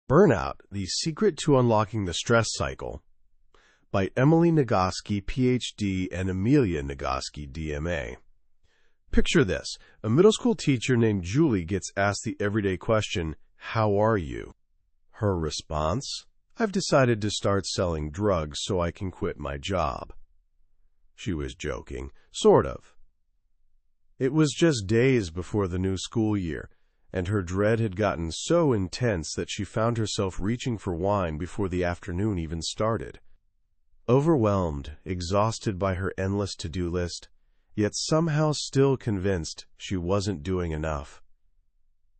Burnout, The Secret to Unlocking the Stress Cycle, by Emily Nagoski, Ph.D., and Amelia Nagoski, D.M.A. Picture this. A middle school teacher named Julie gets asked the everyday question, "How are you?" Her response, "I've decided to start selling drugs so I can quit my job." She was joking, sort of. It was just days before the new school year, and her dread had gotten so intense that she found herself reaching for wine before the afternoon even started. Overwhelmed, exhausted by her endless to-do list, yet somehow still convinced she wasn't doing enough.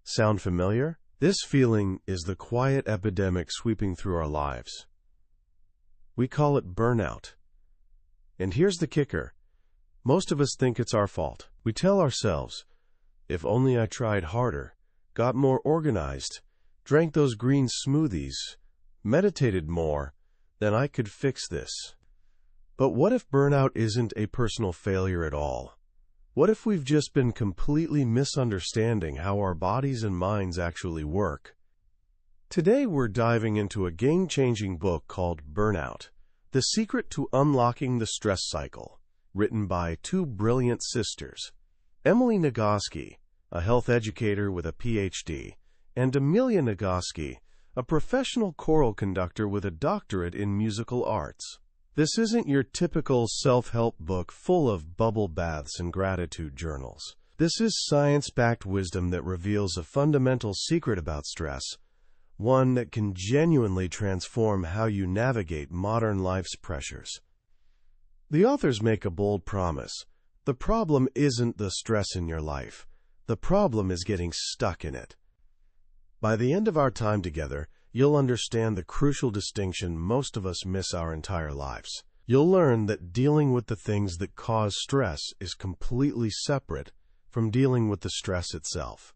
Sound familiar? This feeling is the quiet epidemic sweeping through our lives. We call it burnout. And here's the kicker. Most of us think it's our fault. We tell ourselves, if only I tried harder, got more organized, drank those green smoothies, meditated more, then I could fix this. But what if burnout isn't a personal failure at all? What if we've just been completely misunderstanding how our bodies and minds actually work? Today we're diving into a game-changing book called Burnout, The Secret to Unlocking the Stress Cycle, written by two brilliant sisters, Emily Nagoski, a health educator with a Ph.D., and Amelia Nagoski, a professional choral conductor with a doctorate in musical arts. This isn't your typical self-help book full of bubble baths and gratitude journals. This is science-backed wisdom that reveals a fundamental secret about stress, one that can genuinely transform how you navigate modern life's pressures. The authors make a bold promise. The problem isn't the stress in your life. The problem is getting stuck in it. By the end of our time together, you'll understand the crucial distinction most of us miss our entire lives. You'll learn that dealing with the things that cause stress is completely separate from dealing with the stress itself.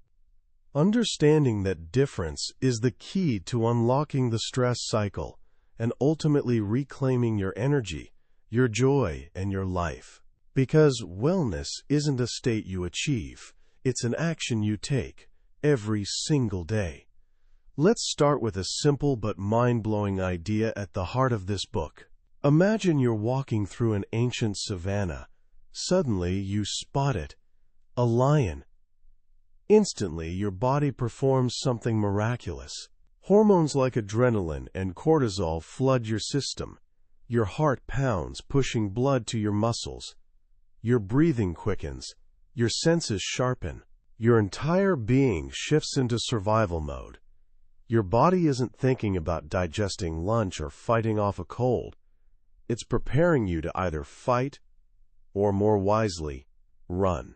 Understanding that difference is the key to unlocking the stress cycle and ultimately reclaiming your energy, your joy, and your life. Because wellness isn't a state you achieve. It's an action you take every single day. Let's start with a simple but mind-blowing idea at the heart of this book. Imagine you're walking through an ancient savanna. Suddenly, you spot it, a lion. Instantly, your body performs something miraculous. Hormones like adrenaline and cortisol flood your system. Your heart pounds, pushing blood to your muscles. Your breathing quickens. Your senses sharpen. Your entire being shifts into survival mode. Your body isn't thinking about digesting lunch or fighting off a cold. It's preparing you to either fight or, more wisely, run.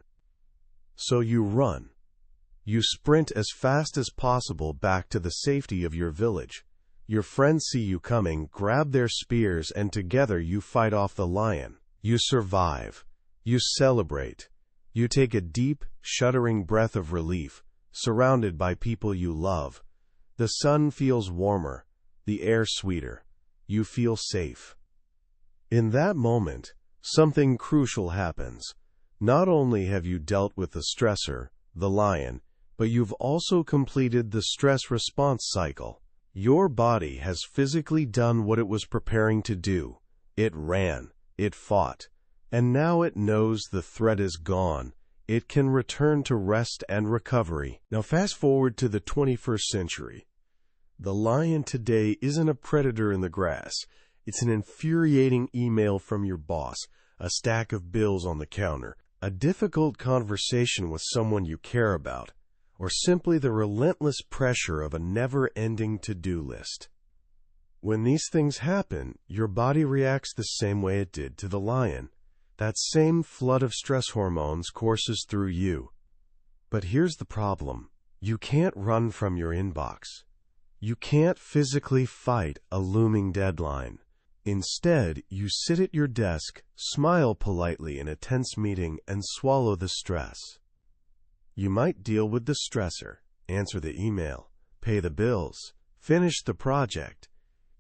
So you run. You sprint as fast as possible back to the safety of your village. Your friends see you coming, grab their spears, and together you fight off the lion. You survive. You celebrate. You take a deep, shuddering breath of relief, surrounded by people you love. The sun feels warmer, the air sweeter. You feel safe. In that moment, something crucial happens. Not only have you dealt with the stressor, the lion, but you've also completed the stress response cycle. Your body has physically done what it was preparing to do. It ran, it fought, and now it knows the threat is gone. It can return to rest and recovery. Now fast forward to the 21st century. The lion today isn't a predator in the grass. It's an infuriating email from your boss, a stack of bills on the counter, a difficult conversation with someone you care about, or simply the relentless pressure of a never-ending to-do list. When these things happen, your body reacts the same way it did to the lion. That same flood of stress hormones courses through you. But here's the problem. You can't run from your inbox. You can't physically fight a looming deadline. Instead, you sit at your desk, smile politely in a tense meeting, and swallow the stress. You might deal with the stressor, answer the email, pay the bills, finish the project.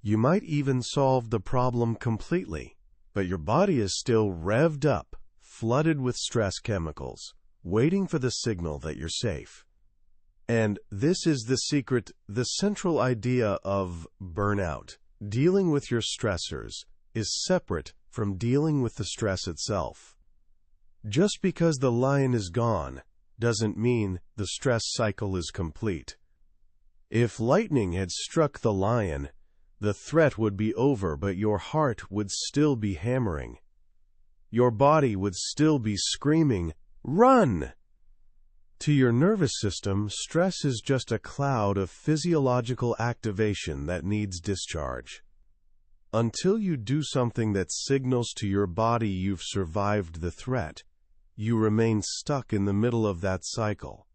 You might even solve the problem completely. But your body is still revved up, flooded with stress chemicals, waiting for the signal that you're safe. And this is the secret, the central idea of burnout. Dealing with your stressors is separate from dealing with the stress itself. Just because the lion is gone doesn't mean the stress cycle is complete. If lightning had struck the lion, the threat would be over, but your heart would still be hammering. Your body would still be screaming, "Run!" To your nervous system, stress is just a cloud of physiological activation that needs discharge. Until you do something that signals to your body you've survived the threat, you remain stuck in the middle of that cycle.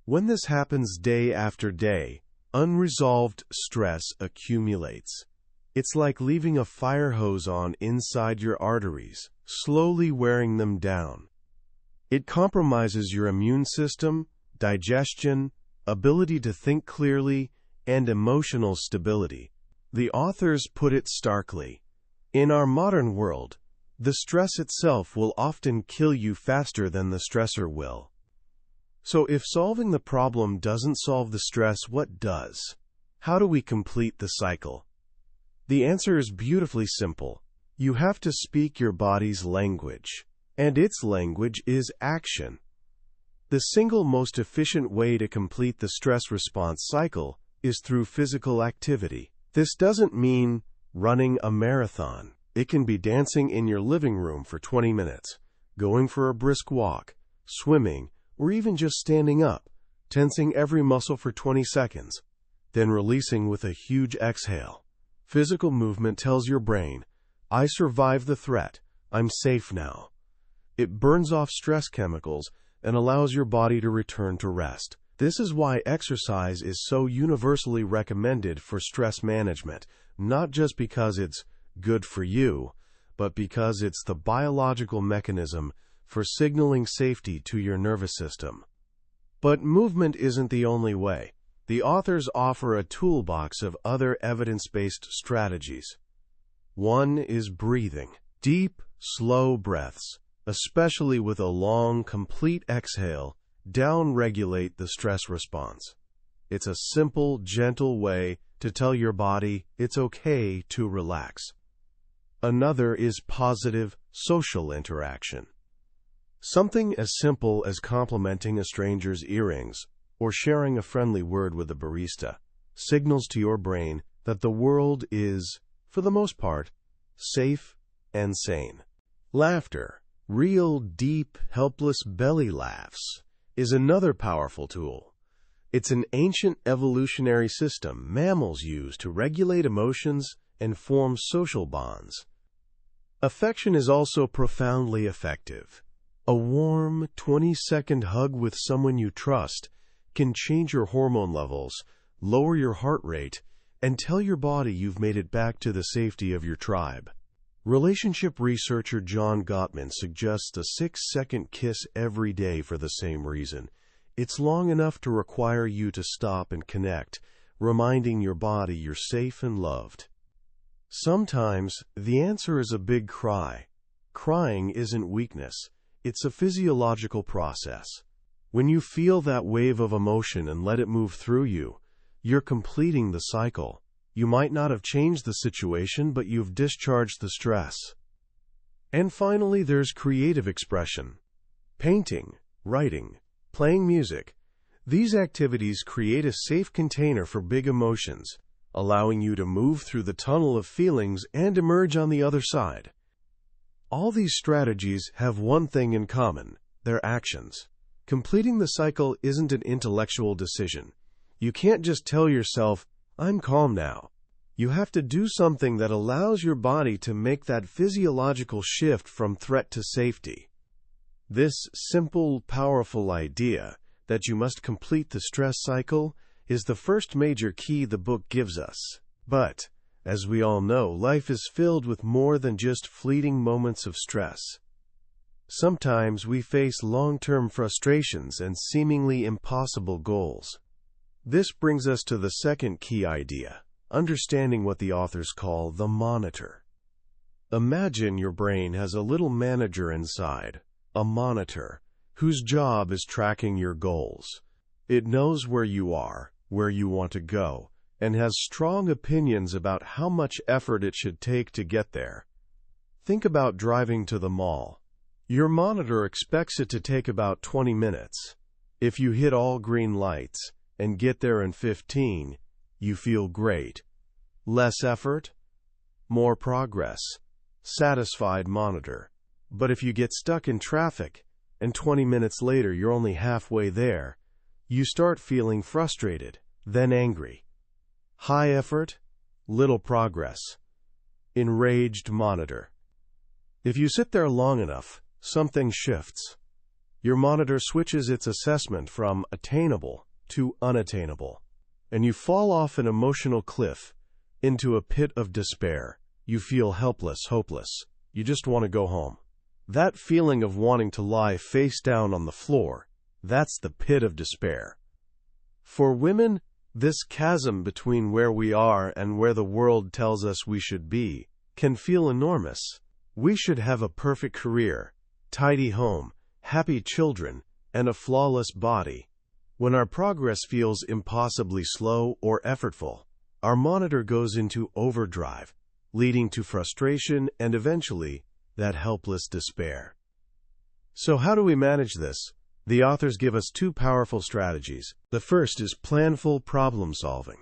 When this happens day after day, unresolved stress accumulates. It's like leaving a fire hose on inside your arteries, slowly wearing them down. It compromises your immune system, digestion, ability to think clearly, and emotional stability. The authors put it starkly. In our modern world, the stress itself will often kill you faster than the stressor will. So if solving the problem doesn't solve the stress, what does? How do we complete the cycle? The answer is beautifully simple. You have to speak your body's language, and its language is action. The single most efficient way to complete the stress response cycle is through physical activity. This doesn't mean running a marathon. It can be dancing in your living room for 20 minutes, going for a brisk walk, swimming, or even just standing up, tensing every muscle for 20 seconds, then releasing with a huge exhale. Physical movement tells your brain, "I survived the threat. I'm safe now." It burns off stress chemicals and allows your body to return to rest. This is why exercise is so universally recommended for stress management, not just because it's good for you, but because it's the biological mechanism for signaling safety to your nervous system. But movement isn't the only way. The authors offer a toolbox of other evidence-based strategies. One is breathing. Deep, slow breaths, especially with a long, complete exhale, down-regulate the stress response. It's a simple, gentle way to tell your body it's okay to relax. Another is positive social interaction. Something as simple as complimenting a stranger's earrings or sharing a friendly word with a barista signals to your brain that the world is, for the most part, safe and sane. Laughter, real, deep, helpless belly laughs, is another powerful tool. It's an ancient evolutionary system mammals use to regulate emotions and form social bonds. Affection is also profoundly effective. A warm, 20-second hug with someone you trust can change your hormone levels, lower your heart rate, and tell your body you've made it back to the safety of your tribe. Relationship researcher John Gottman suggests a 6-second kiss every day for the same reason. It's long enough to require you to stop and connect, reminding your body you're safe and loved. Sometimes the answer is a big cry. Crying isn't weakness. It's a physiological process. When you feel that wave of emotion and let it move through you, you're completing the cycle. You might not have changed the situation, but you've discharged the stress. And finally, there's creative expression. Painting, writing, playing music. These activities create a safe container for big emotions, allowing you to move through the tunnel of feelings and emerge on the other side. All these strategies have one thing in common: their actions. Completing the cycle isn't an intellectual decision. You can't just tell yourself, "I'm calm now." You have to do something that allows your body to make that physiological shift from threat to safety. This simple, powerful idea that you must complete the stress cycle is the first major key the book gives us. But, as we all know, life is filled with more than just fleeting moments of stress. Sometimes we face long-term frustrations and seemingly impossible goals. This brings us to the second key idea: understanding what the authors call the monitor. Imagine your brain has a little manager inside, a monitor, whose job is tracking your goals. It knows where you are, where you want to go, and has strong opinions about how much effort it should take to get there. Think about driving to the mall. Your monitor expects it to take about 20 minutes. If you hit all green lights and get there in 15, you feel great. Less effort, more progress. Satisfied monitor. But if you get stuck in traffic and 20 minutes later you're only halfway there, you start feeling frustrated, then angry. High effort, little progress. Enraged monitor. If you sit there long enough, something shifts. Your monitor switches its assessment from attainable to unattainable, and you fall off an emotional cliff into a pit of despair. You feel helpless, hopeless. You just want to go home. That feeling of wanting to lie face down on the floor, that's the pit of despair. For women, this chasm between where we are and where the world tells us we should be can feel enormous. We should have a perfect career, tidy home, happy children, and a flawless body. When our progress feels impossibly slow or effortful, our monitor goes into overdrive, leading to frustration and eventually that helpless despair. So how do we manage this? The authors give us two powerful strategies. The first is planful problem solving.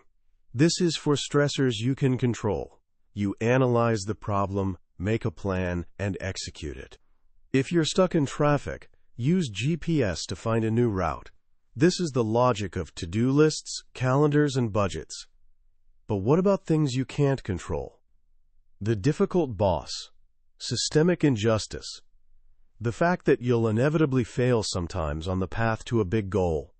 This is for stressors you can control. You analyze the problem, make a plan, and execute it. If you're stuck in traffic, use GPS to find a new route. This is the logic of to-do lists, calendars, and budgets. But what about things you can't control? The difficult boss, systemic injustice, the fact that you'll inevitably fail sometimes on the path to a big goal.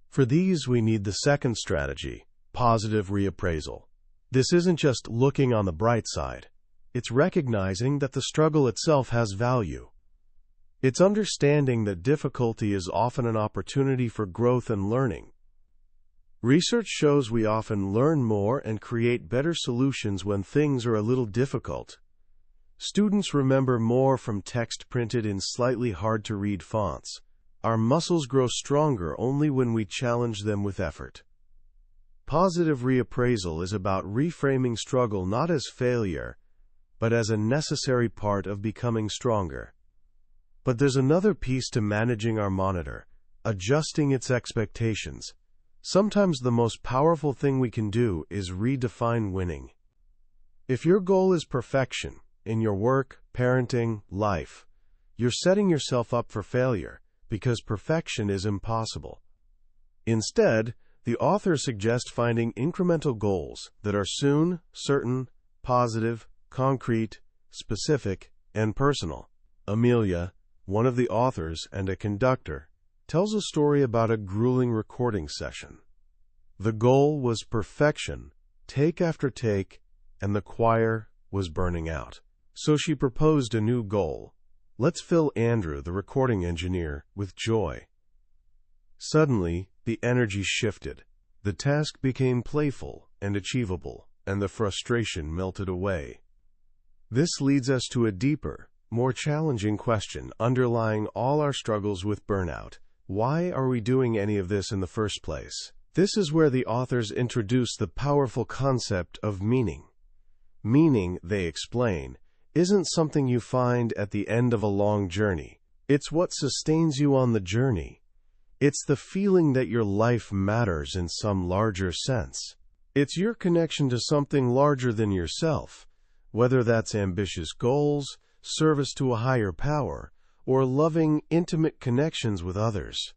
For these, we need the second strategy, positive reappraisal. This isn't just looking on the bright side. It's recognizing that the struggle itself has value. It's understanding that difficulty is often an opportunity for growth and learning. Research shows we often learn more and create better solutions when things are a little difficult. Students remember more from text printed in slightly hard-to-read fonts. Our muscles grow stronger only when we challenge them with effort. Positive reappraisal is about reframing struggle not as failure, but as a necessary part of becoming stronger. But there's another piece to managing our monitor, adjusting its expectations. Sometimes the most powerful thing we can do is redefine winning. If your goal is perfection, in your work, parenting, life, you're setting yourself up for failure because perfection is impossible. Instead, the authors suggest finding incremental goals that are soon, certain, positive, concrete, specific, and personal. Amelia, one of the authors and a conductor, tells a story about a grueling recording session. The goal was perfection, take after take, and the choir was burning out. So she proposed a new goal. Let's fill Andrew, the recording engineer, with joy. Suddenly, the energy shifted. The task became playful and achievable, and the frustration melted away. This leads us to a deeper, more challenging question underlying all our struggles with burnout. Why are we doing any of this in the first place? This is where the authors introduce the powerful concept of meaning. Meaning, they explain, isn't something you find at the end of a long journey. It's what sustains you on the journey. It's the feeling that your life matters in some larger sense. It's your connection to something larger than yourself, whether that's ambitious goals, service to a higher power, or loving, intimate connections with others.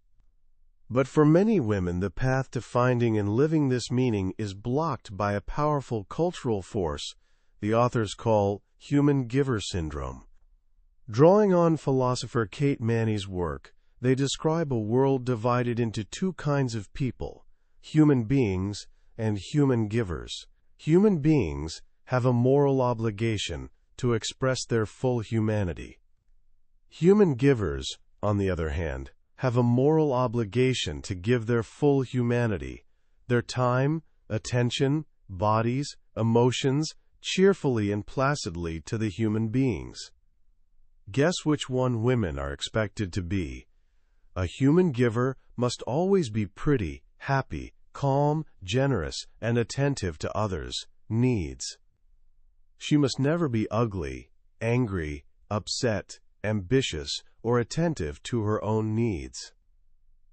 But for many women, the path to finding and living this meaning is blocked by a powerful cultural force the authors call human giver syndrome. Drawing on philosopher Kate Manne's work, they describe a world divided into two kinds of people, human beings and human givers. Human beings have a moral obligation to express their full humanity. Human givers, on the other hand, have a moral obligation to give their full humanity, their time, attention, bodies, emotions, cheerfully and placidly to the human beings. Guess which one women are expected to be? A human giver must always be pretty, happy, calm, generous, and attentive to others' needs. She must never be ugly, angry, upset, ambitious, or attentive to her own needs.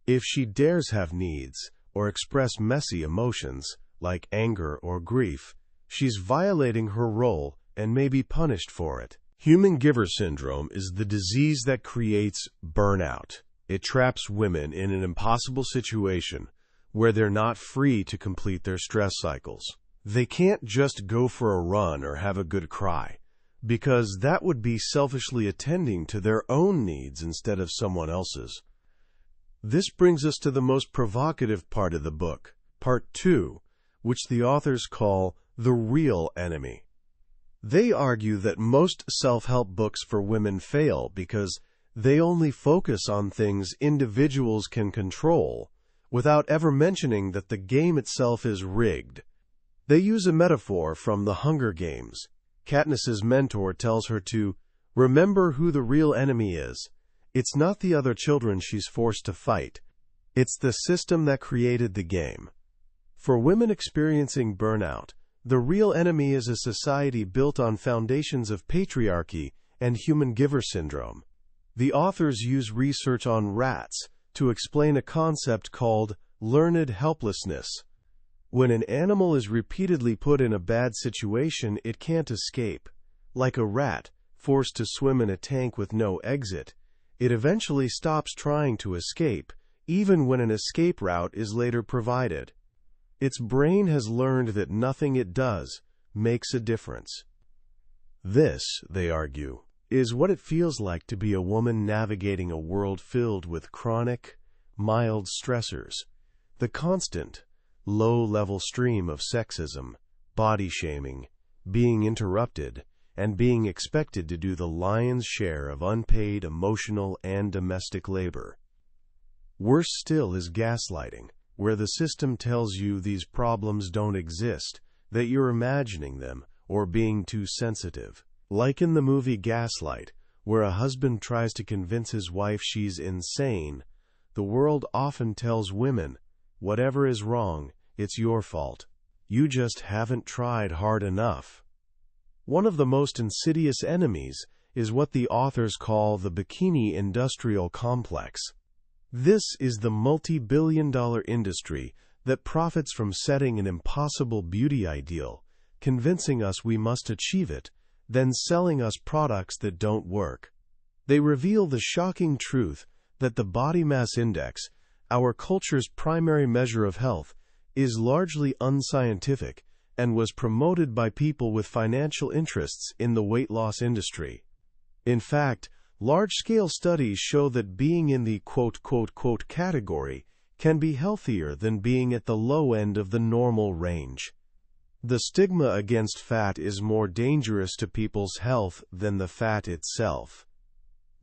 If she dares have needs or express messy emotions, like anger or grief, she's violating her role and may be punished for it. Human giver syndrome is the disease that creates burnout. It traps women in an impossible situation where they're not free to complete their stress cycles. They can't just go for a run or have a good cry, because that would be selfishly attending to their own needs instead of someone else's. This brings us to the most provocative part of the book, Part 2, which the authors call the real enemy. They argue that most self-help books for women fail because they only focus on things individuals can control, without ever mentioning that the game itself is rigged. They use a metaphor from the Hunger Games. Katniss's mentor tells her to remember who the real enemy is. It's not the other children she's forced to fight. It's the system that created the game. For women experiencing burnout, the real enemy is a society built on foundations of patriarchy and human giver syndrome. The authors use research on rats to explain a concept called learned helplessness. When an animal is repeatedly put in a bad situation, it can't escape. Like a rat forced to swim in a tank with no exit, it eventually stops trying to escape, even when an escape route is later provided. Its brain has learned that nothing it does makes a difference. This, they argue, is what it feels like to be a woman navigating a world filled with chronic, mild stressors. The constant, low-level stream of sexism, body shaming, being interrupted, and being expected to do the lion's share of unpaid emotional and domestic labor. Worse still is gaslighting, where the system tells you these problems don't exist, that you're imagining them, or being too sensitive. Like in the movie Gaslight, where a husband tries to convince his wife she's insane, the world often tells women, whatever is wrong, it's your fault. You just haven't tried hard enough. One of the most insidious enemies is what the authors call the bikini industrial complex. This is the multi-billion-dollar industry that profits from setting an impossible beauty ideal, convincing us we must achieve it, then selling us products that don't work. They reveal the shocking truth that the body mass index, our culture's primary measure of health, is largely unscientific and was promoted by people with financial interests in the weight loss industry. In fact, large-scale studies show that being in the quote-quote-quote category can be healthier than being at the low end of the normal range. The stigma against fat is more dangerous to people's health than the fat itself.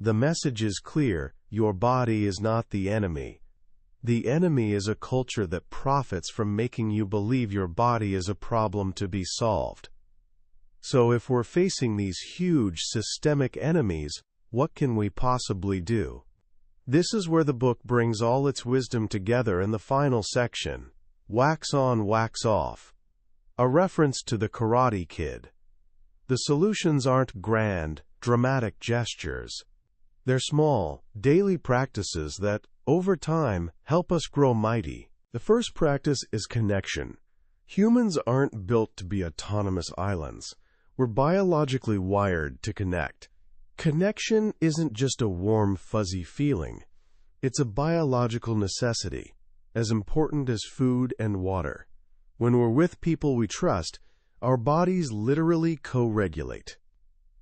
The message is clear: your body is not the enemy. The enemy is a culture that profits from making you believe your body is a problem to be solved. So if we're facing these huge systemic enemies, what can we possibly do? This is where the book brings all its wisdom together in the final section, Wax On, Wax Off, a reference to the Karate Kid. The solutions aren't grand, dramatic gestures. They're small, daily practices that, over time, help us grow mighty. The first practice is connection. Humans aren't built to be autonomous islands. We're biologically wired to connect. Connection isn't just a warm, fuzzy feeling. It's a biological necessity, as important as food and water. When we're with people we trust, our bodies literally co-regulate.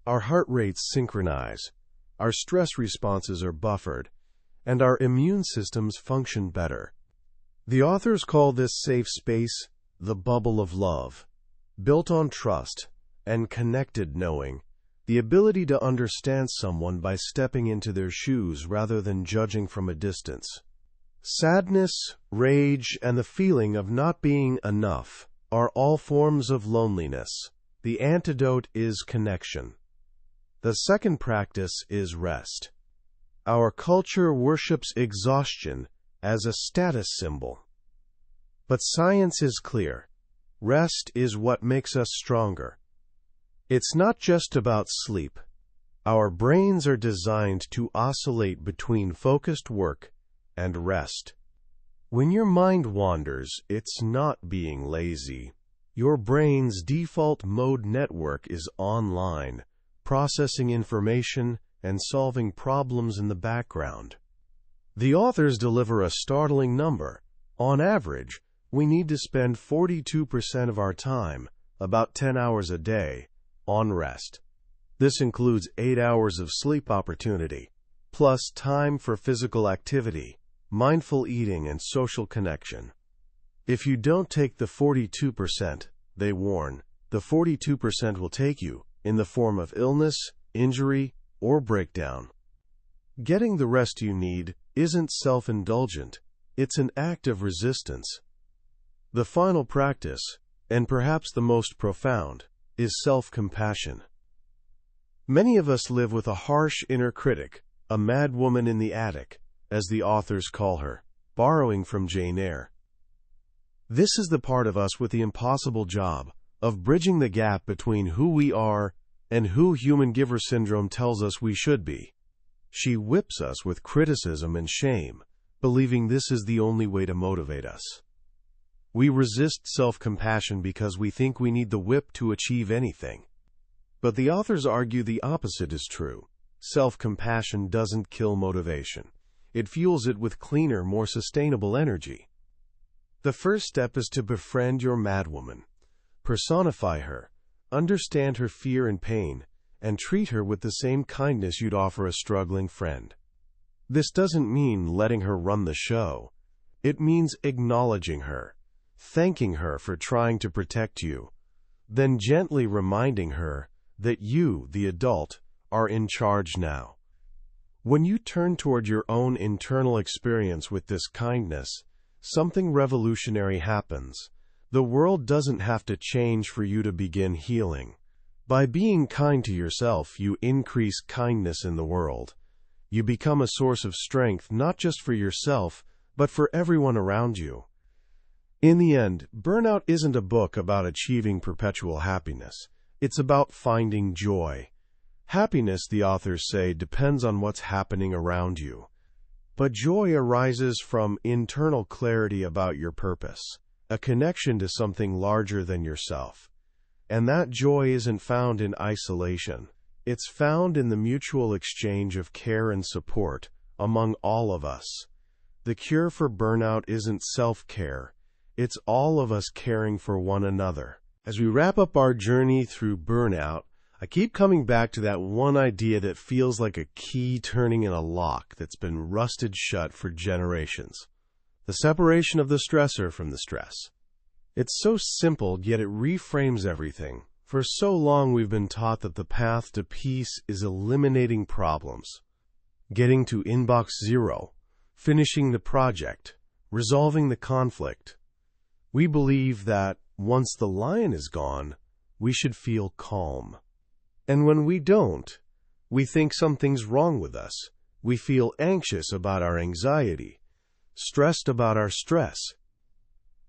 Our heart rates synchronize, our stress responses are buffered, and our immune systems function better. The authors call this safe space the bubble of love, built on trust and connected knowing, the ability to understand someone by stepping into their shoes rather than judging from a distance. Sadness, rage, and the feeling of not being enough are all forms of loneliness. The antidote is connection. The second practice is rest. Our culture worships exhaustion as a status symbol. But science is clear. Rest is what makes us stronger. It's not just about sleep. Our brains are designed to oscillate between focused work and rest. When your mind wanders, it's not being lazy. Your brain's default mode network is online, processing information and solving problems in the background. The authors deliver a startling number. On average, we need to spend 42% of our time, about 10 hours a day, on rest. This includes 8 hours of sleep opportunity, plus time for physical activity, mindful eating, and social connection. If you don't take the 42%, they warn, the 42% will take you, in the form of illness, injury, or breakdown. Getting the rest you need isn't self-indulgent, it's an act of resistance. The final practice, and perhaps the most profound, is self-compassion. Many of us live with a harsh inner critic, a mad woman in the attic, as the authors call her, borrowing from Jane Eyre. This is the part of us with the impossible job of bridging the gap between who we are and who human giver syndrome tells us we should be. She whips us with criticism and shame, believing this is the only way to motivate us. We resist self-compassion because we think we need the whip to achieve anything. But the authors argue the opposite is true. Self-compassion doesn't kill motivation. It fuels it with cleaner, more sustainable energy. The first step is to befriend your madwoman. Personify her, understand her fear and pain, and treat her with the same kindness you'd offer a struggling friend. This doesn't mean letting her run the show. It means acknowledging her, thanking her for trying to protect you, then gently reminding her that you, the adult, are in charge now. When you turn toward your own internal experience with this kindness, something revolutionary happens. The world doesn't have to change for you to begin healing. By being kind to yourself, you increase kindness in the world. You become a source of strength not just for yourself, but for everyone around you. In the end, Burnout isn't a book about achieving perpetual happiness. It's about finding joy. Happiness, the authors say, depends on what's happening around you. But joy arises from internal clarity about your purpose, a connection to something larger than yourself. And that joy isn't found in isolation. It's found in the mutual exchange of care and support among all of us. The cure for burnout isn't self-care. It's all of us caring for one another. As we wrap up our journey through Burnout, I keep coming back to that one idea that feels like a key turning in a lock that's been rusted shut for generations. The separation of the stressor from the stress. It's so simple, yet it reframes everything. For so long we've been taught that the path to peace is eliminating problems, getting to inbox zero, finishing the project, resolving the conflict. We believe that once the lion is gone, we should feel calm. And when we don't, we think something's wrong with us. We feel anxious about our anxiety, stressed about our stress.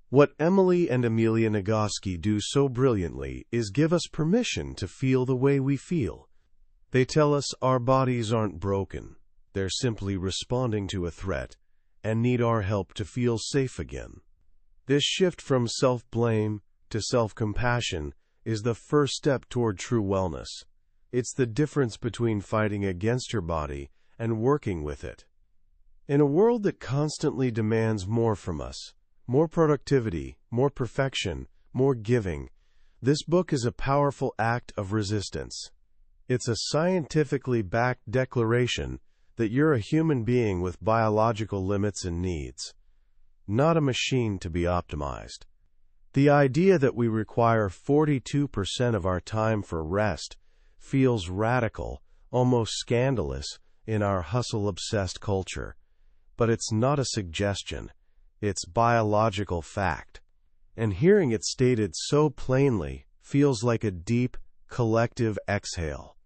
What Emily and Amelia Nagoski do so brilliantly is give us permission to feel the way we feel. They tell us our bodies aren't broken. They're simply responding to a threat and need our help to feel safe again. This shift from self-blame to self-compassion is the first step toward true wellness. It's the difference between fighting against your body and working with it. In a world that constantly demands more from us, more productivity, more perfection, more giving, this book is a powerful act of resistance. It's a scientifically backed declaration that you're a human being with biological limits and needs, not a machine to be optimized. The idea that we require 42% of our time for rest feels radical, almost scandalous, in our hustle-obsessed culture. But it's not a suggestion. It's biological fact. And hearing it stated so plainly feels like a deep, collective exhale.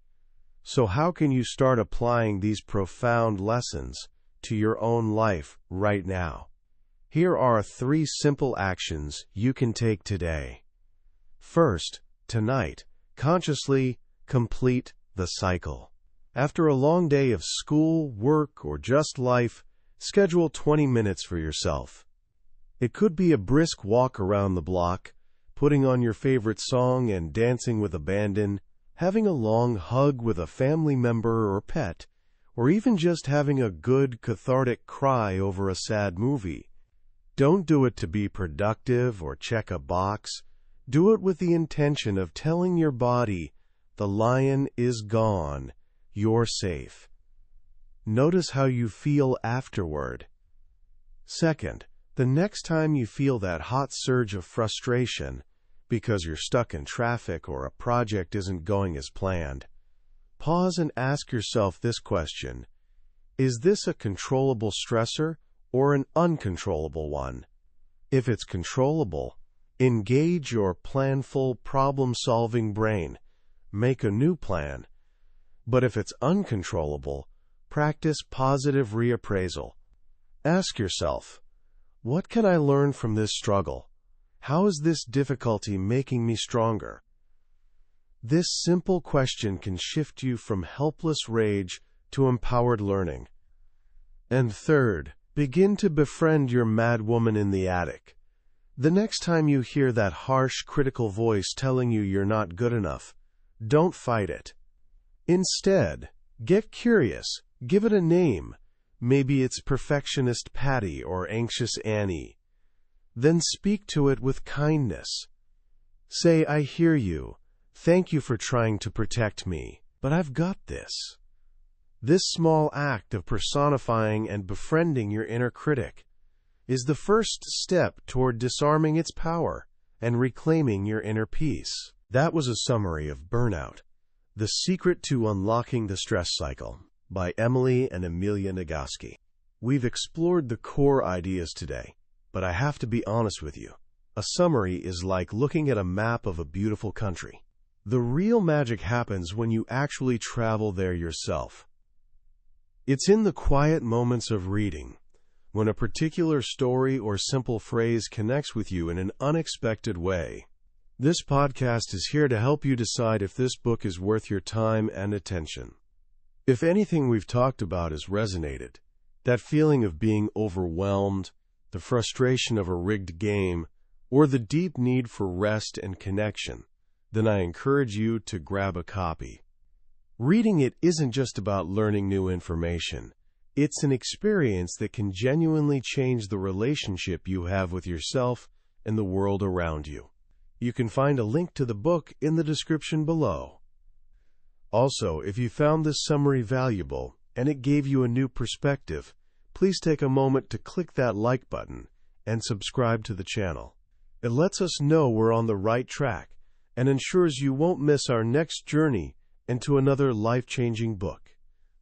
So how can you start applying these profound lessons to your own life right now? Here are 3 simple actions you can take today. First, tonight, consciously complete the cycle. After a long day of school, work, or just life, schedule 20 minutes for yourself. It could be a brisk walk around the block, putting on your favorite song and dancing with abandon, having a long hug with a family member or pet, or even just having a good, cathartic cry over a sad movie. Don't do it to be productive or check a box. Do it with the intention of telling your body, the lion is gone, you're safe. Notice how you feel afterward. Second, the next time you feel that hot surge of frustration because you're stuck in traffic or a project isn't going as planned, pause and ask yourself this question: is this a controllable stressor or an uncontrollable one? If it's controllable, engage your planful, problem-solving brain. Make a new plan. But if it's uncontrollable, practice positive reappraisal. Ask yourself, what can I learn from this struggle? How is this difficulty making me stronger? This simple question can shift you from helpless rage to empowered learning. And third, begin to befriend your mad woman in the attic. The next time you hear that harsh, critical voice telling you you're not good enough, don't fight it. Instead, get curious, give it a name. Maybe it's perfectionist Patty or anxious Annie. Then speak to it with kindness. Say, I hear you. Thank you for trying to protect me, but I've got this. This small act of personifying and befriending your inner critic is the first step toward disarming its power and reclaiming your inner peace. That was a summary of Burnout, The Secret to Unlocking the Stress Cycle by Emily and Amelia Nagoski. We've explored the core ideas today, but I have to be honest with you. A summary is like looking at a map of a beautiful country. The real magic happens when you actually travel there yourself. It's in the quiet moments of reading, when a particular story or simple phrase connects with you in an unexpected way. This podcast is here to help you decide if this book is worth your time and attention. If anything we've talked about has resonated, that feeling of being overwhelmed, the frustration of a rigged game, or the deep need for rest and connection, then I encourage you to grab a copy. Reading it isn't just about learning new information. It's an experience that can genuinely change the relationship you have with yourself and the world around you. You can find a link to the book in the description below. Also, if you found this summary valuable and it gave you a new perspective, please take a moment to click that like button and subscribe to the channel. It lets us know we're on the right track and ensures you won't miss our next journey into another life-changing book.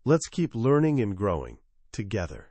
Let's keep learning and growing together.